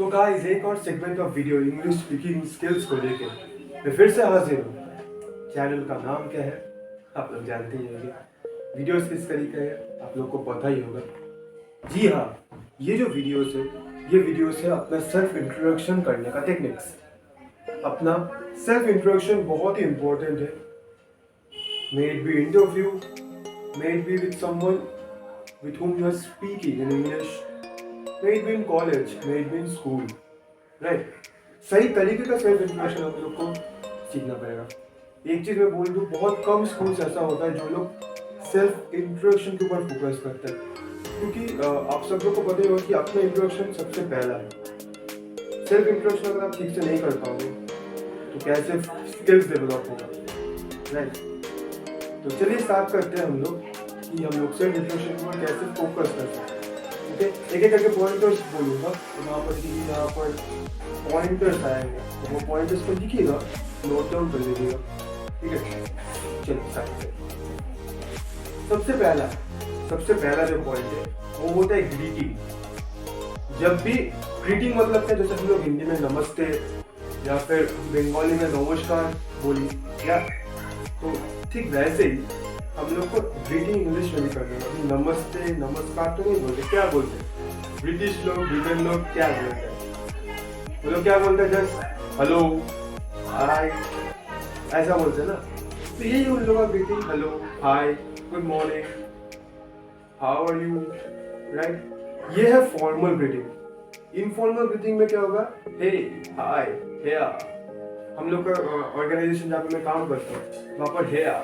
तो गाइस एक और segment of video English speaking skills को लेके मैं फिर से हाजिर हूँ। चैनल का नाम क्या है आप लोग जानते ही होंगे। वीडियोस किस तरीके हैं आप लोग को पता ही होगा। जी हाँ, ये जो वीडियोस है अपना सेल्फ इंट्रोडक्शन करने का टेक्निक्स। अपना सेल्फ इंट्रोडक्शन बहुत ही इम्पोर्टेंट है। May it be interview, may it be with someone with whom you are speaking in English, may it be in college, may it be in school, right? सही तरीके का self introduction हम लोग को सीखना पड़ेगा। एक चीज मैं बोल दूं, बहुत कम स्कूल्स ऐसा होता है जो लोग सेल्फ इंट्रोडक्शन के ऊपर फोकस करते हैं, क्योंकि आप सब लोग को पता ही होगा कि अपना इंट्रोडक्शन सबसे पहला है। सेल्फ इंट्रोडक्शन अगर आप ठीक से नहीं कर पाओगे तो कैसे स्किल्स डेवलप होगा, राइट? तो चलिए स्टार्ट करते हैं हम लोग कि हम लोग सेल्फ इंट्रोडक्शन पर कैसे फोकस कर सकते हैं। ओके, एक एक करके पॉइंटर्स बोलूँगा तो वहाँ पर यहाँ पर पॉइंटर्स आएंगे तो वो पॉइंटर्स को लिखिएगा, नोट डाउन कर लीजिएगा, ठीक है? चलिए स्टार्ट करें। सबसे पहला जो पॉइंट है वो होता है ग्रीटिंग। जब भी ग्रीटिंग मतलब है, जैसे हम लोग हिंदी में नमस्ते या फिर बंगाली में नमस्कार बोली, या तो ठीक वैसे ही हम लोग को ग्रीटिंग इंग्लिश में भी करना है। नमस्ते नमस्कार तो नहीं बोलते, क्या बोलते हैं ब्रिटिश लोग, ब्रिटेन लोग क्या बोलते हैं? वो लोग क्या बोलते हैं? जस्ट हेलो, हाय, ऐसा बोलते हैं ना। तो यही उन लोगों का greeting, hello, hi, good morning, how are you, right? ये है फॉर्मल ग्रीटिंग। इनफॉर्मल ग्रीटिंग में क्या होगा? हे, हाय, हेया। हम लोग का ऑर्गेनाइजेशन जहाँ पे मैं काम करता हूँ वहाँ पर हेया,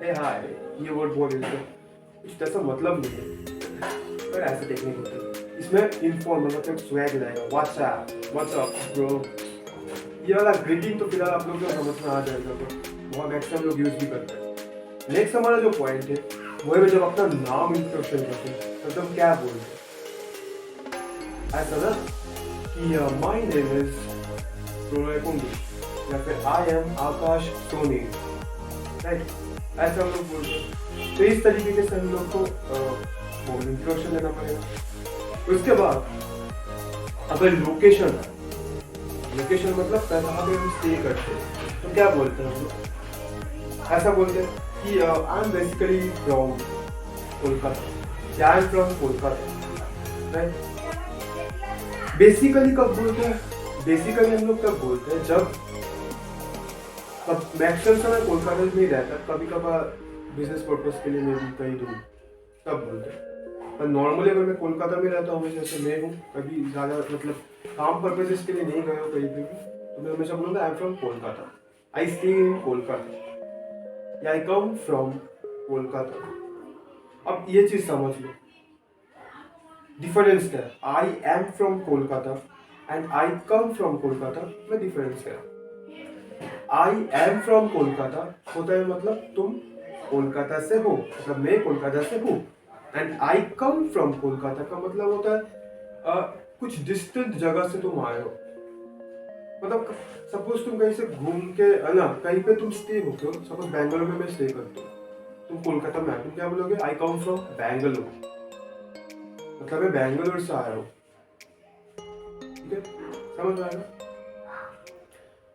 हे, हाय ये वर्ड बोल देते हैं। कुछ ऐसा मतलब नहीं है, पर ऐसा टेक्निक होता है। इसमें इनफॉर्मल मतलब स्वैग लाएगा, व्हाट्सअप ब्रो। ये वाला ग्रीटिंग तो फिलहाल आप लोग को समझ में आ जाएगा, तो वहाँ मैक्सिमम लोग यूज भी करते हैं। नेक्स्ट हमारा जो पॉइंट है वो है जब अपना नाम इंट्रोडक्शन करते हैं तो तुम क्या बोलते हैं? ऐसा ना कि my name is Pranay Kundi या फिर I am Akash Soni, right? ऐसा हम लोग बोलते हैं। तो इस तरीके से हम लोग को इंट्रोडक्शन देना पड़ेगा। उसके बाद अगर लोकेशन मतलब कहाँ पे हम स्टे करते हैं तो क्या बोलते हैं हम लोग? ऐसा बोलते हैं कि I am basically from Kolkata या I am from Kolkata, right? Basically कब बोलते हैं? बेसिकली हम लोग कब बोलते हैं? जब मैक्सिमम समय कोलकाता में ही रहता, कभी कभार बिजनेस पर्पस के लिए मैं भी कहीं दूर, तब बोलते हैं। पर नॉर्मली अगर मैं कोलकाता में रहता हूँ, हमेशा जैसे मैं हूँ, कभी ज़्यादा मतलब काम पर्पसेस के लिए नहीं गया हूँ कहीं पे भी, तो मैं हमेशा बोलूँगा आई am from Kolkata, I stay in Kolkata या आई कम फ्रॉम कोलकाता। अब ये चीज़ समझ लो, डिफरेंस क्या है? आई am from Kolkata and I come from Kolkata में डिफरेंस क्या है? आई एम फ्रॉम कोलकाता होता है मतलब तुम कोलकाता से हो, मतलब मैं कोलकाता से हूँ। And I come from Kolkata का मतलब होता है कुछ डिस्टेंट जगह से तुम आए हो। मतलब सपोज तुम कहीं से घूम के ना कहीं पे तुम स्टे होते हो, सपोज बैंगलोर में मैं स्टे करता हूँ, तुम कोलकाता में आए, तुम क्या बोलोगे? आई कम फ्रॉम बैंगलोर, मतलब मैं बैंगलोर से आया हूँ, ठीक है? समझ में आएगा?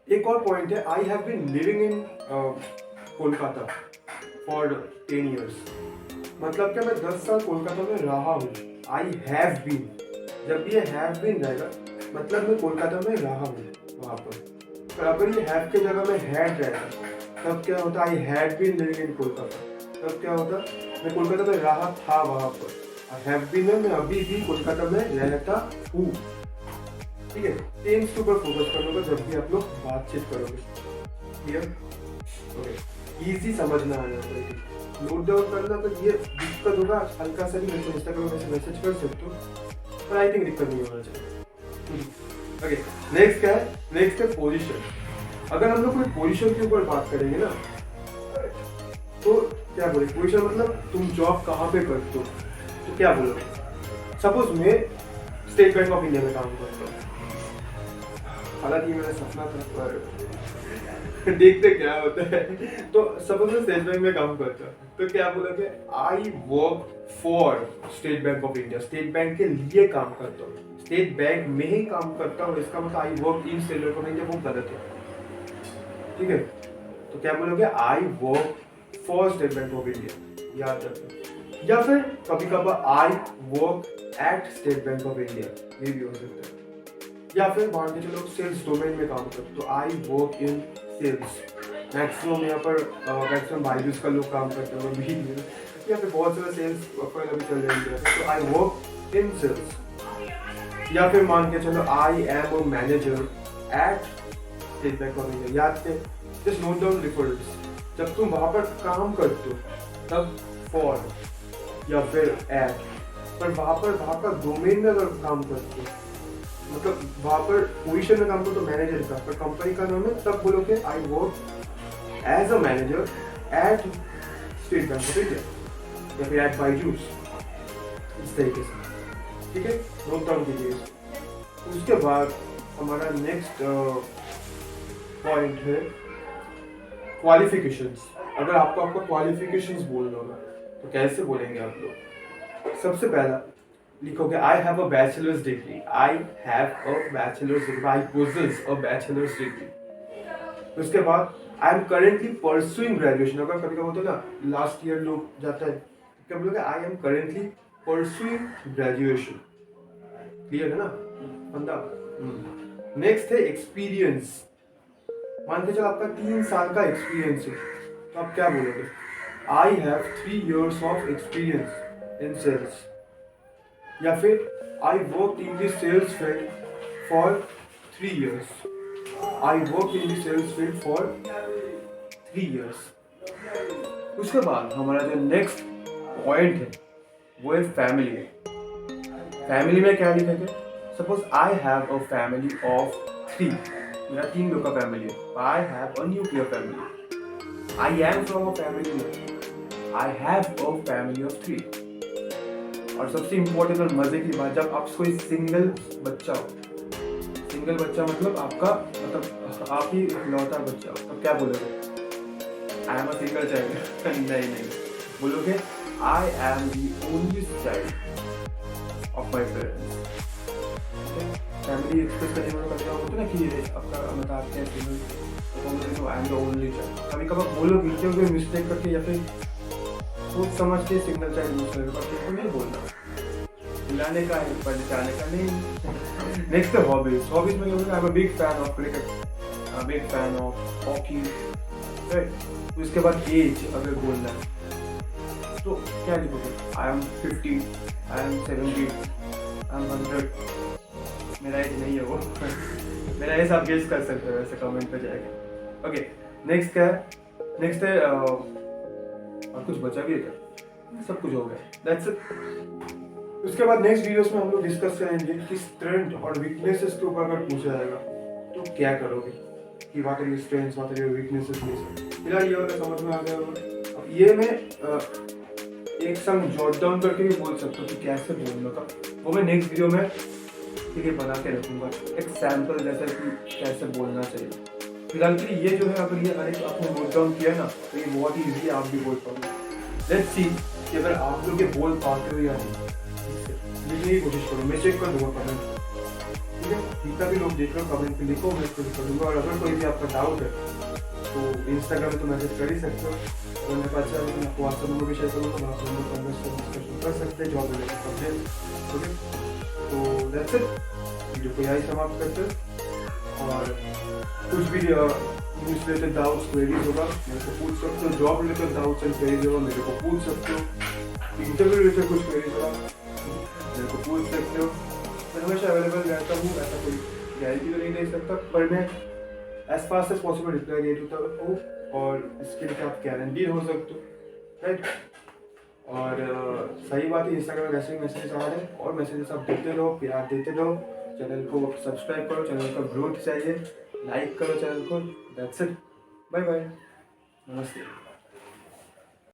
एक और पॉइंट है, I have been living in Kolkata for 10 years। मतलब क्या मैं 10 साल कोलकाता में रहा हूँ। आई हैव बीन, जब ये हैव बीन रहेगा मतलब मैं कोलकाता में रहा हूँ वहाँ पर अगर ये हैव के जगह में हैड रहेगा तब क्या होता? I had been living in Kolkata. तब क्या होता? मैं कोलकाता में रहा था वहाँ पर। आई हैव बीन में मैं अभी भी कोलकाता में रहता हूँ, ठीक है? टेंस के ऊपर फोकस करने का जब भी आप लोग बातचीत करोगे, क्लियर? ओके, इजी समझना आ जाता है। नोट डाउन करना तो ये दिक्कत होगा हल्का सा भी, मेरे इंस्टाग्राम में मैसेज कर सकते हो, पर आई थिंक दिक्कत नहीं होना चाहिए। ओके, नेक्स्ट क्या है? नेक्स्ट है पोजीशन। अगर हम लोग कोई पोजीशन के ऊपर बात करेंगे ना तो क्या बोले? पोजीशन मतलब तुम जॉब कहाँ पे करते हो, तो क्या बोलोगे? सपोज मैं स्टेट बैंक ऑफ इंडिया में काम करता हूँ, हालांकि मेरा सपना था पर देखते क्या होता है। तो सपोज मैं स्टेट बैंक में काम करता हूँ तो क्या बोलोगे? I work for state Bank of India, state bank के लिए काम करता हूँ। स्टेट बैंक में ही काम करता हूँ इसका मतलब आई work in state Bank of India वो गलत है, ठीक है। तो क्या बोलोगे, I work for state Bank of India, याद रखना। या फिर कभी कभार I work at State Bank of India, ये भी हो सकता है। या फिर मान के चलो सेल्स डोमेन में काम करते तो I work in sales. Maximum यहाँ पर मैक्सिमम बायजूस का लोग काम करते हैं भी, या फिर बहुत सारे सेल्स प्रोफाइल अभी चल रहे हैं, तो आई वर्क इन सेल्स। या फिर मान के चलो I am a manager at State Bank of India, याद के जस्ट नोट डाउन डिफरेंस। जब तुम वहां पर काम करते हो तब फॉर या फिर एट, पर वहां पर डोमेन में अगर काम करते हो मतलब वहां पर पोजीशन में काम करो तो मैनेजर का, पर कंपनी का नाम है तब बोलोगे I work as a manager at State Bank of India या फिर एट बायजूस, इस तरीके से, ठीक है। नोट डाउन कीजिए। उसके बाद हमारा नेक्स्ट पॉइंट है क्वालिफिकेशंस। अगर आपको आपका क्वालिफिकेशंस बोलना होगा तो कैसे बोलेंगे आप लोग। सबसे पहला लिखोगे आई have a bachelors degree, I have a bachelors degree, I poses a bachelors degree. उसके बाद I am currently pursuing graduation. अगर कभी कभी होता है ना लास्ट ईयर लोग जाता है, क्या बोलोगे, I am currently pursuing graduation. Clear है ना बंदा। नेक्स्ट है एक्सपीरियंस। मान के चलो आपका 3 साल का एक्सपीरियंस है तो आप क्या बोलोगे, I have 3 years of experience in sales. या फिर I work in the sales field for 3 years, I work in the sales field for 3 years। उसके बाद हमारा जो नेक्स्ट पॉइंट है वो है फैमिली। फैमिली में क्या लिखेंगे, suppose I have a family of 3, मेरा 3 लोग का फैमिली है, I have a nuclear family. I am from a family में, I have a family of 3। और सबसे इम्पोर्टेंट और मजे की बात, जब आप कोई सिंगल बच्चा हो, सिंगल बच्चा मतलब आपका मतलब आप ही इकलौता बच्चा हो, तब क्या बोलोगे, I am a single child नहीं बोलोगे I am the only child of my parents. Family express करने में कभी होता है ना कि आपका मतलब आप क्या single, I am the only child. कभी कभार बोलोगे क्योंकि मिस्टेक करके या फिर सोच समझ के सिंगल चाइल्ड यूज करेगा, तो नहीं बोलना, खिलाने का है पर जाने का नहीं। नेक्स्ट है हॉबीज। हॉबीज में I am a big fan of cricket, big fan of hockey, right. उसके बाद एज अगर बोलना है तो क्या लिखोगे, I am 50, I am 70, I am 100। मेरा एज नहीं है वो मेरा एज आप गेस कर सकते हो वैसे कमेंट पे जाएगा। ओके नेक्स्ट क्या है, नेक्स्ट है और कुछ बचा भी है क्या, सब कुछ हो गया, दैट्स इट। उसके बाद नेक्स्ट वीडियोस में हम लोग डिस्कस करेंगे कि स्ट्रेंथ और वीकनेसेस के ऊपर अगर पूछा जाएगा तो क्या करोगे, कि what are your strengths, what are your weaknesses. फिलहाल ये वाला समझ में आ गया होगा। अब ये मैं एक संग जॉट डाउन करके भी बोल सकता हूँ कि कैसे बोलना था, वो मैं नेक्स्ट वीडियो में ठीक है बना के रखूँगा एक सैम्पल जैसा कि कैसे बोलना चाहिए। फिलहाल के लिए ये जो है अगर ये हर एक आपने नोट डाउन किया ना तो ये बहुत ईजी आप भी बोल पाओगे। लेट्स सी कि अगर आप लोग ये बोल पाते हो या नहीं, लिखने की कोशिश करो, मैं चेक कर दूंगा कमेंट, ठीक है। जितना भी लोग देख रहे हो कमेंट पे लिखो, मैं कोशिश करूँगा। और अगर कोई भी आपका डाउट है तो इंस्टाग्राम पे तो मैसेज कर ही सकते हो, अगर मेरे पास अच्छा है आपको व्हाट्सएप नंबर भी शेयर करूँगा, तो आप लोग डिस्कशन कर सकते हैं जॉब रिलेटेड सब्जेक्ट, ओके। तो दैट्स इट, वीडियो को यही समाप्त करते हैं। और कुछ भी न्यूज़ रिलेटेड डाउट्स क्वेरीज होगा मेरे को पूछ सकते हो, job related doubts and queries होगा मेरे को पूछ सकते हो, इंटरव्यू रिलेटेड कुछ क्वेरीज होगा मेरे को पूछ सकते हो। मैं हमेशा अवेलेबल रहता हूँ, ऐसा कोई गारंटी तो नहीं दे सकता, पर मैं as fast as possible reply दे देता हूँ और इसके लिए आप गारंटी हो सकते हो, राइट। और सही बात है, इंस्टाग्राम में वैसे ही मैसेजेस आ रहे हैं और मैसेजेस आप देते रहो, प्यार देते रहो। चैनल को सब्सक्राइब करो, चैनल का ग्रोथ चाहिए, लाइक करो चैनल को। दैट्स इट, बाय बाय, नमस्ते।